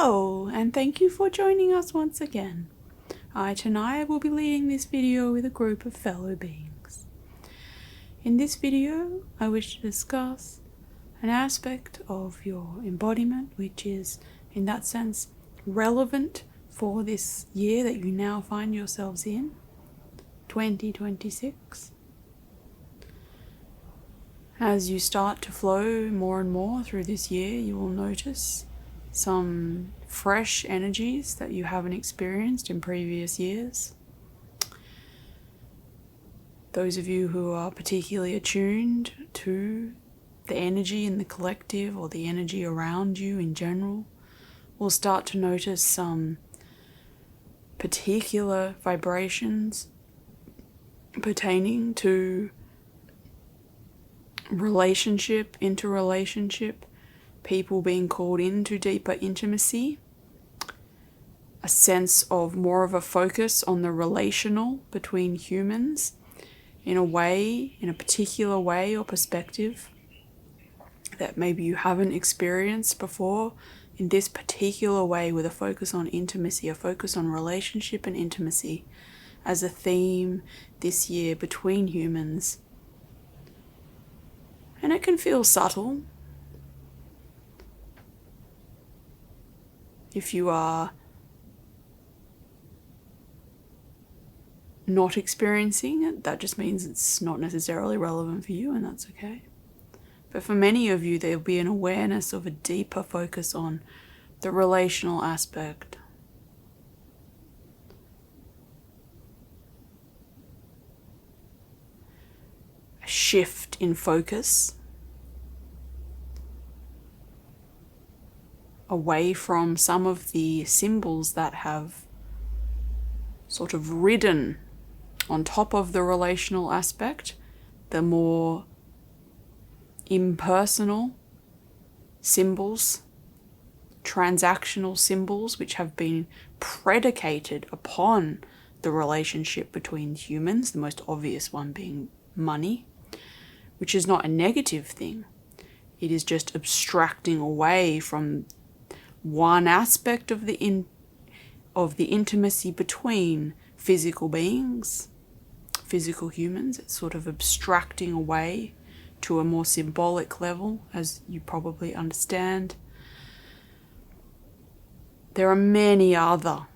Hello, and thank you for joining us once again. I, Tyniyah, will be leading this video with a group of fellow beings. In this video, I wish to discuss an aspect of your embodiment which is, in that sense, relevant for this year that you now find yourselves in, 2026. As you start to flow more and more through this year, you will notice some fresh energies that you haven't experienced in previous years. Those of you who are particularly attuned to the energy in the collective or the energy around you in general will start to notice some particular vibrations pertaining to relationship, interrelationship, people being called into deeper intimacy, a sense of more of a focus on the relational between humans in a way, in a particular way or perspective that maybe you haven't experienced before in this particular way, with a focus on intimacy, a focus on relationship and intimacy as a theme this year between humans. And it can feel subtle. If you are not experiencing it, that just means it's not necessarily relevant for you, and that's okay. But for many of you, there'll be an awareness of a deeper focus on the relational aspect. A shift in focus away from some of the symbols that have sort of ridden on top of the relational aspect, the more impersonal symbols, transactional symbols, which have been predicated upon the relationship between humans, the most obvious one being money, which is not a negative thing. It is just abstracting away from one aspect of the intimacy between physical beings, physical humans. It's sort of abstracting away to a more symbolic level, as you probably understand. There are many other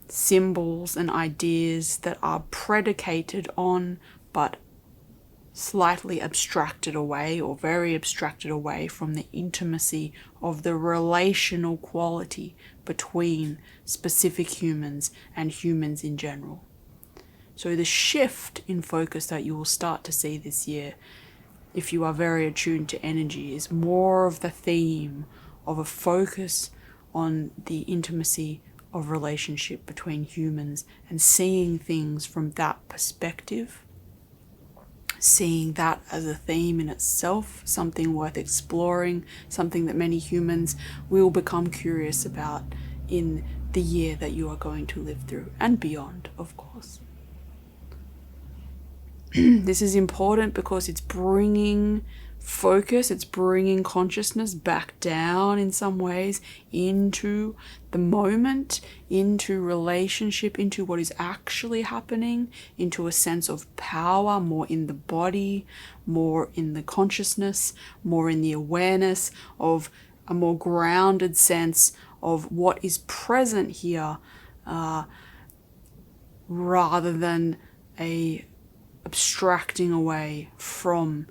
symbols and ideas that are predicated on, but slightly abstracted away or very abstracted away from the intimacy of the relational quality between specific humans and humans in general. So the shift in focus that you will start to see this year, if you are very attuned to energy, is more of the theme of a focus on the intimacy of relationship between humans and seeing things from that perspective. Seeing that as a theme in itself, something worth exploring, something that many humans will become curious about in the year that you are going to live through, and beyond, of course. This is important because it's bringing focus, it's bringing consciousness back down in some ways into the moment, into relationship, into what is actually happening, into a sense of power, more in the body, more in the consciousness, more in the awareness of a more grounded sense of what is present here, rather than a abstracting away from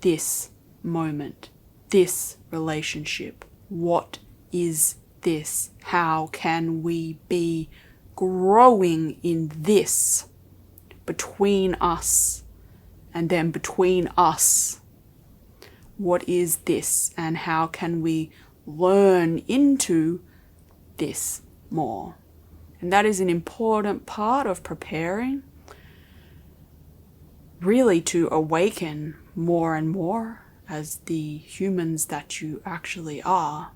this moment, this relationship. What is this? How can we be growing in this between us and then between us? What is this, and how can we learn into this more? And that is an important part of preparing, really, to awaken more and more as the humans that you actually are,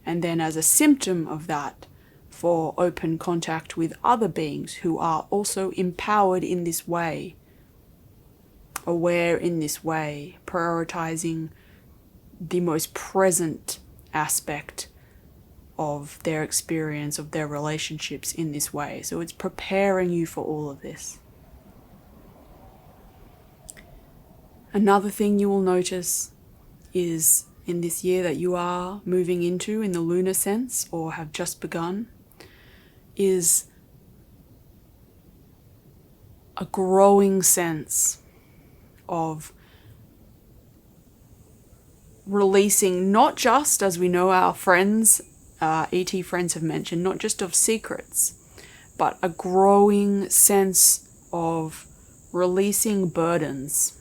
and then as a symptom of that, for open contact with other beings who are also empowered in this way, aware in this way, prioritizing the most present aspect of their experience, of their relationships in this way. So it's preparing you for all of this. Another thing you will notice is in this year that you are moving into in the lunar sense, or have just begun, is a growing sense of releasing, not just, as we know our friends, ET friends have mentioned, not just of secrets, but a growing sense of releasing burdens,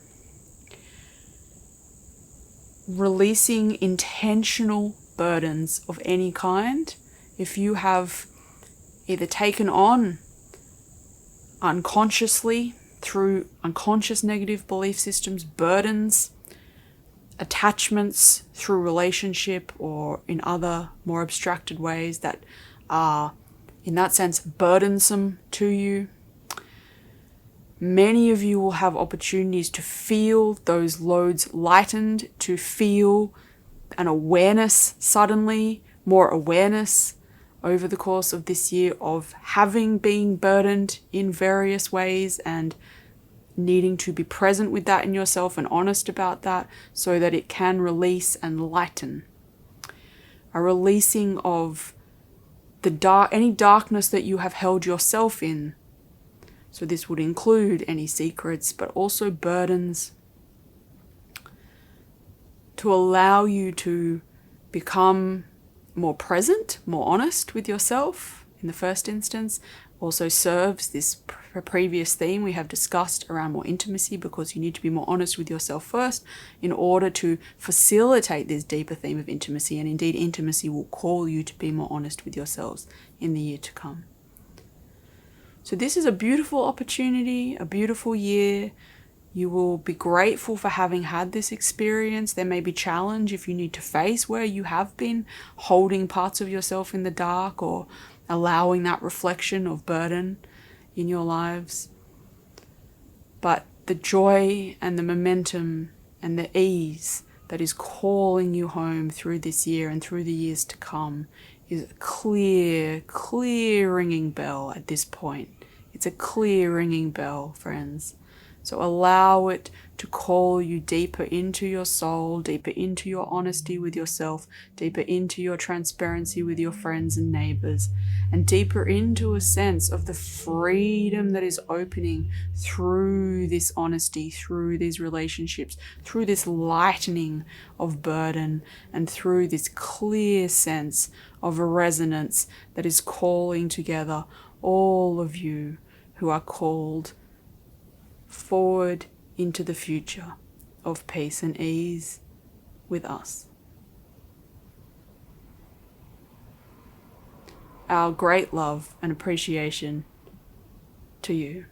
releasing intentional burdens of any kind. If you have either taken on unconsciously through unconscious negative belief systems, burdens, attachments through relationship or in other more abstracted ways that are, in that sense, burdensome to you, many of you will have opportunities to feel those loads lightened, to feel an awareness suddenly, more awareness over the course of this year of having been burdened in various ways and needing to be present with that in yourself and honest about that so that it can release and lighten. A releasing of any darkness that you have held yourself in. So this would include any secrets, but also burdens, to allow you to become more present, more honest with yourself in the first instance. Also serves this previous theme we have discussed around more intimacy, because you need to be more honest with yourself first in order to facilitate this deeper theme of intimacy. And indeed, intimacy will call you to be more honest with yourselves in the year to come. So this is a beautiful opportunity, a beautiful year. You will be grateful for having had this experience. There may be challenge if you need to face where you have been holding parts of yourself in the dark or allowing that reflection of burden in your lives. But the joy and the momentum and the ease that is calling you home through this year and through the years to come is a clear ringing bell at this point. It's a clear ringing bell, friends. So allow it to call you deeper into your soul, deeper into your honesty with yourself, deeper into your transparency with your friends and neighbors, and deeper into a sense of the freedom that is opening through this honesty, through these relationships, through this lightening of burden, and through this clear sense of a resonance that is calling together all of you who are called forward into the future of peace and ease with us. Our great love and appreciation to you.